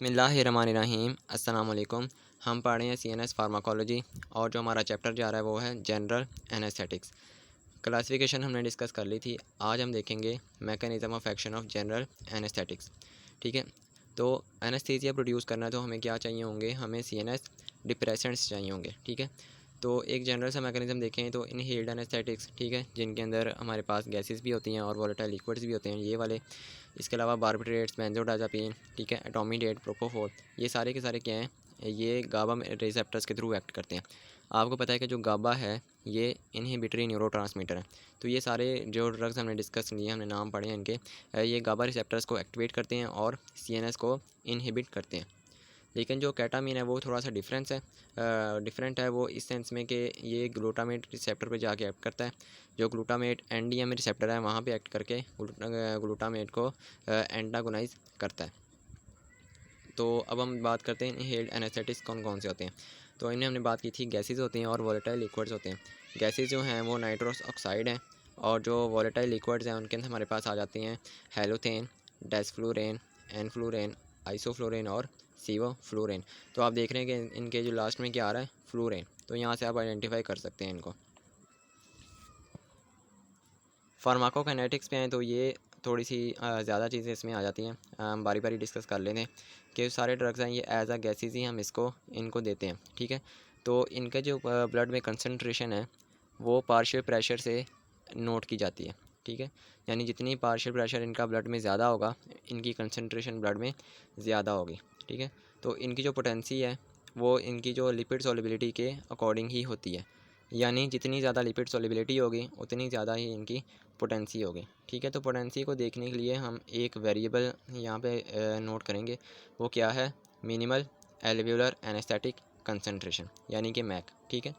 बिस्मिल्लाहिर्रहमानिर्रहीम। अस्सलाम वालेकुम। हम पढ़ रहे हैं CNS फार्माकोलॉजी और जो हमारा चैप्टर जा रहा है वो है जनरल एनेस्थेटिक्स। क्लासिफिकेशन हमने डिस्कस कर ली थी। आज हम देखेंगे mechanism of action of general anaesthetics. ठीक है, तो एनेस्थीसिया प्रोड्यूस करना है तो हमें क्या चाहिए होंगे, हमें CNS डिप्रेसेंट्स चाहिए होंगे। ठीक है, तो एक जनरल सा मैकेनिज़्म देखें तो इनहेल्ड एनेस्थेटिक्स, ठीक है, जिनके अंदर हमारे पास गैसेस भी होती हैं और वोलेटाइल लिक्विड्स भी होते हैं, ये वाले। इसके अलावा बारबिट्रेट्स, बेंजोडाज़ापीन, ठीक है, एटोमीडेट, प्रोपोफोल, ये सारे के सारे क्या हैं, ये गाबा रिसेप्टर्स के थ्रू एक्ट करते हैं। आपको पता है कि जो गाबा है ये इनहिबिटरी न्यूरोट्रांसमीटर है। तो ये सारे जो ड्रग्स हमने डिस्कस किए, हमने नाम पढ़े हैं इनके, ये गाबा रिसेप्टर्स को एक्टिवेट करते हैं और CNS को इनहिबिट करते हैं। लेकिन जो केटामीन है वो थोड़ा सा डिफरेंट है वो इस सेंस में कि ये ग्लूटामेट रिसेप्टर पे जाके एक्ट करता है। जो ग्लूटामेट NDMA रिसेप्टर है वहाँ पे एक्ट करके ग्लूटामेट को एंटागोनाइज करता है। तो अब हम बात करते हैं इनहेल्ड एनेस्थेटिक्स कौन कौन से होते हैं। तो इनमें हमने बात की थी गैसेज होती हैं और वोलेटाइल लिक्विड्स होते हैं। गैसेज जो हैं वो नाइट्रस ऑक्साइड हैं और जो वोलेटाइल लिक्विड्स हैं उनके अंदर हमारे पास आ जाती हैं हेलोथेन, डेसफ्लूरेन, एनफ्लूरेन, आइसोफ्लोरेन और सीवोफ्लोरेन। तो आप देख रहे हैं कि इनके जो लास्ट में क्या आ रहा है, फ्लोरेन। तो यहाँ से आप आइडेंटिफाई कर सकते हैं इनको। फार्माकोकाइनेटिक्स पे हैं तो ये थोड़ी सी ज़्यादा चीज़ें इसमें आ जाती हैं। हम बारी बारी डिस्कस कर लेते हैं कि सारे ड्रग्स हैं ये एज अ गैसेज ही हम इनको देते हैं। ठीक है, तो इनका जो ब्लड में कंसनट्रेशन है वो पार्शियल प्रेशर से नोट की जाती है। ठीक है, यानी जितनी पार्शियल प्रेशर इनका ब्लड में ज़्यादा होगा, इनकी कंसनट्रेशन ब्लड में ज़्यादा होगी। ठीक है, तो इनकी जो पोटेंसी है वो इनकी जो लिपिड सॉल्युबिलिटी के अकॉर्डिंग ही होती है। यानी जितनी ज़्यादा लिपिड सॉल्युबिलिटी होगी उतनी ज़्यादा ही इनकी पोटेंसी होगी। ठीक है, तो पोटेंसी को देखने के लिए हम एक वेरिएबल यहाँ पे नोट करेंगे, वो क्या है, मिनिमल एल्वियोलर एनेस्थेटिक कंसंट्रेशन, यानी कि मैक। ठीक है,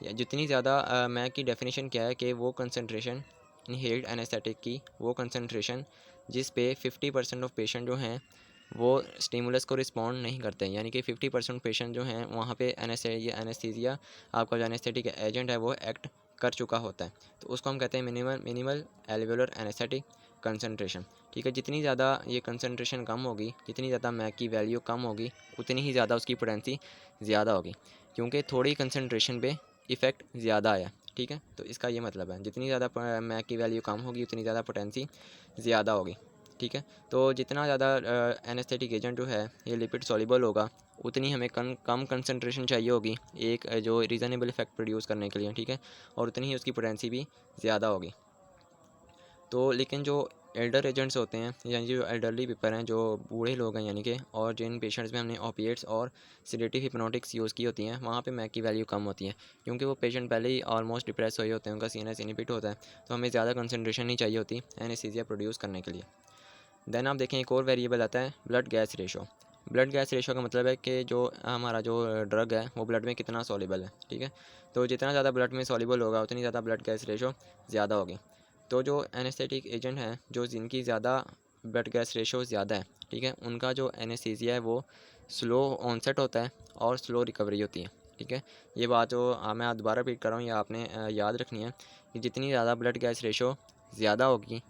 या जितनी ज़्यादा मैक की डेफिनेशन क्या है कि वो कंसंट्रेशन इनहेल्ड एनेस्थेटिक की, वो कंसंट्रेशन जिस पे 50% ऑफ पेशेंट जो हैं वो स्टिमुलस को रिस्पॉन्ड नहीं करते हैं। यानी कि 50% पेशेंट जो हैं वहाँ पे एनेस्थीसिया आपका जो एनेस्थेटिक एजेंट है वो एक्ट कर चुका होता है। तो उसको हम कहते हैं मिनिमल एल्वियोलर एनेस्थेटिक कंसंट्रेशन। ठीक है, जितनी ज़्यादा ये कंसंट्रेशन कम होगी, जितनी ज़्यादा मैक की वैल्यू कम होगी, उतनी ही ज़्यादा उसकी पोटेंसी ज़्यादा होगी, क्योंकि थोड़ी कंसंट्रेशन पे इफ़ेक्ट ज़्यादा आया। ठीक है, तो इसका ये मतलब है जितनी ज़्यादा मैक की वैल्यू कम होगी उतनी ज़्यादा पोटेंसी ज़्यादा होगी। ठीक है, तो जितना ज़्यादा एनेस्थेटिक एजेंट जो है ये लिपिड सॉल्युबल होगा, उतनी हमें कम कंसंट्रेशन चाहिए होगी एक जो रीज़नेबल इफेक्ट प्रोड्यूस करने के लिए। ठीक है, और उतनी ही उसकी पोटेंसी भी ज़्यादा होगी। तो लेकिन जो एल्डर एजेंट्स होते हैं, यानी जो एल्डरली पीपल हैं, जो बूढ़े लोग हैं यानी कि, और जिन पेशेंट्स में हमने ओपिएट्स और सिडेटिव हिप्नोटिक्स यूज़ की होती हैं, वहाँ पे मैक की वैल्यू कम होती है, क्योंकि वो पेशेंट पहले ही ऑलमोस्ट डिप्रेस हुए होते हैं, उनका CNS इनहिबिट होता है, तो हमें ज़्यादा कंसंट्रेशन नहीं चाहिए होती एनेस्थीसिया प्रोड्यूस करने के लिए। देन आप देखें एक और वेरिएबल आता है blood gas ratio. Blood gas ratio का मतलब है कि जो हमारा जो ड्रग है वो ब्लड में कितना सॉल्युबल है। ठीक है, तो जितना ज़्यादा ब्लड में सॉल्युबल होगा उतनी ज़्यादा ब्लड गैस रेशो ज़्यादा होगी। तो जो एनेस्थेटिक एजेंट हैं जो जिनकी ज़्यादा ब्लड गैस रेशो ज़्यादा है, ठीक है, उनका जो एनेस्थीसिया है वो स्लो ऑनसेट होता है और स्लो रिकवरी होती है। ठीक है, ये बात जो मैं दोबारा रिपीट कर रहा हूँ, ये आपने याद रखनी है कि जितनी ज़्यादा ब्लड गैस रेशो ज़्यादा होगी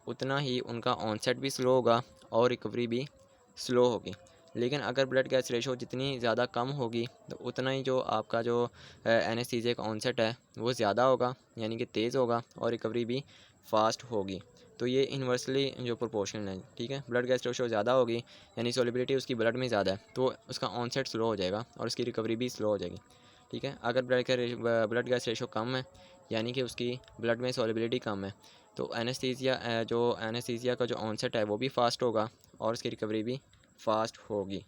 उतना ही उनका ऑनसेट भी स्लो होगा और रिकवरी भी स्लो होगी। लेकिन अगर ब्लड गैस रेशो जितनी ज़्यादा कम होगी तो उतना ही जो आपका जो एनेस्थीसिया का ऑनसेट है वो ज़्यादा होगा, यानी कि तेज़ होगा, और रिकवरी भी फास्ट होगी। तो ये इन्वर्सली जो प्रोपोर्शनल है। ठीक है, ब्लड गैस रेशो ज़्यादा होगी यानी सोलिबिलिटी उसकी ब्लड में ज़्यादा है, तो उसका ऑनसेट स्लो हो जाएगा और उसकी रिकवरी भी स्लो हो जाएगी। ठीक है, अगर ब्लड गैस रेशो कम है यानी कि उसकी ब्लड में सोलिबिलिटी कम है, तो एनेस्थीसिया का जो ऑनसेट है वो भी फास्ट होगा और उसकी रिकवरी भी फास्ट होगी।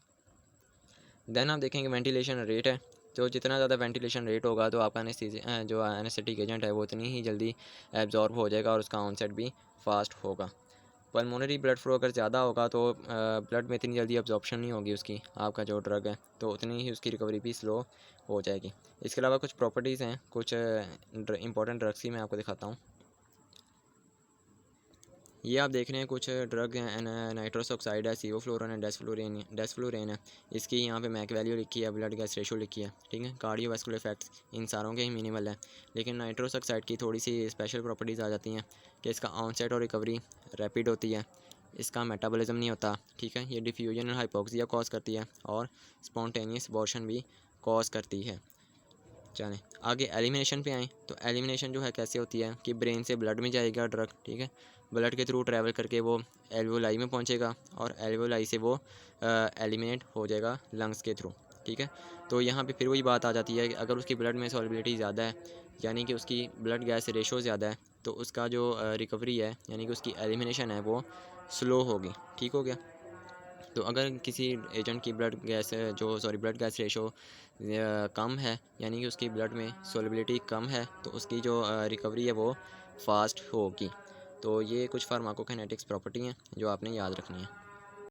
देन आप देखेंगे वेंटिलेशन रेट है, तो जितना ज़्यादा वेंटिलेशन रेट होगा तो आपका एनेस्थीसिया जो एनेस्थेटिक एजेंट है वो उतनी ही जल्दी एब्जॉर्ब हो जाएगा और उसका ऑनसेट भी फास्ट होगा। पल्मोनरी ब्लड फ्लो अगर ज़्यादा होगा तो ब्लड में इतनी जल्दी अब्जॉर्प्शन नहीं होगी उसकी, आपका जो ड्रग है, तो उतनी ही उसकी रिकवरी भी स्लो हो जाएगी। इसके अलावा कुछ प्रॉपर्टीज़ हैं, कुछ इंपॉर्टेंट ड्रग्स की मैं आपको दिखाता हूँ। ये आप देख रहे हैं कुछ ड्रग हैं, नाइट्रस ऑक्साइड है, सीवोफ्लोरिन है, डेसफ्लूरेन है। इसकी यहाँ पे मैक वैल्यू लिखी है, ब्लड गैस रेशो लिखी है। ठीक है, कार्डियोवास्कुलर इफेक्ट्स इन सारों के ही मिनिमल है। लेकिन नाइट्रस ऑक्साइड की थोड़ी सी स्पेशल प्रॉपर्टीज़ आ जाती हैं कि इसका ऑनसेट और रिकवरी रैपिड होती है, इसका मेटाबॉलिज्म नहीं होता, ठीक है। ये डिफ्यूजन और हाइपोक्सिया कॉज करती है और स्पॉन्टेनियस अबॉर्शन भी कॉज करती है। चलें आगे एलिमिनेशन पे आएँ। तो एलिमिनेशन जो है कैसे होती है कि ब्रेन से ब्लड में जाएगा ड्रग, ठीक है। ब्लड के थ्रू ट्रैवल करके वो एल्वोलाई में पहुंचेगा और एल्वोलाई से वो एलिमिनेट हो जाएगा लंग्स के थ्रू, ठीक है। तो यहाँ पे फिर वही बात आ जाती है कि अगर उसकी ब्लड में सॉल्युबिलिटी ज़्यादा है, यानी कि उसकी ब्लड गैस रेशो ज़्यादा है, तो उसका जो रिकवरी है यानी कि उसकी एलिमिनेशन है वो स्लो होगी, ठीक हो गया। तो अगर किसी एजेंट की ब्लड गैस रेशो कम है, यानी कि उसकी ब्लड में सोलबिलिटी कम है, तो उसकी जो रिकवरी है वो फास्ट होगी। तो ये कुछ फार्माकोकाइनेटिक्स प्रॉपर्टी हैं जो आपने याद रखनी है।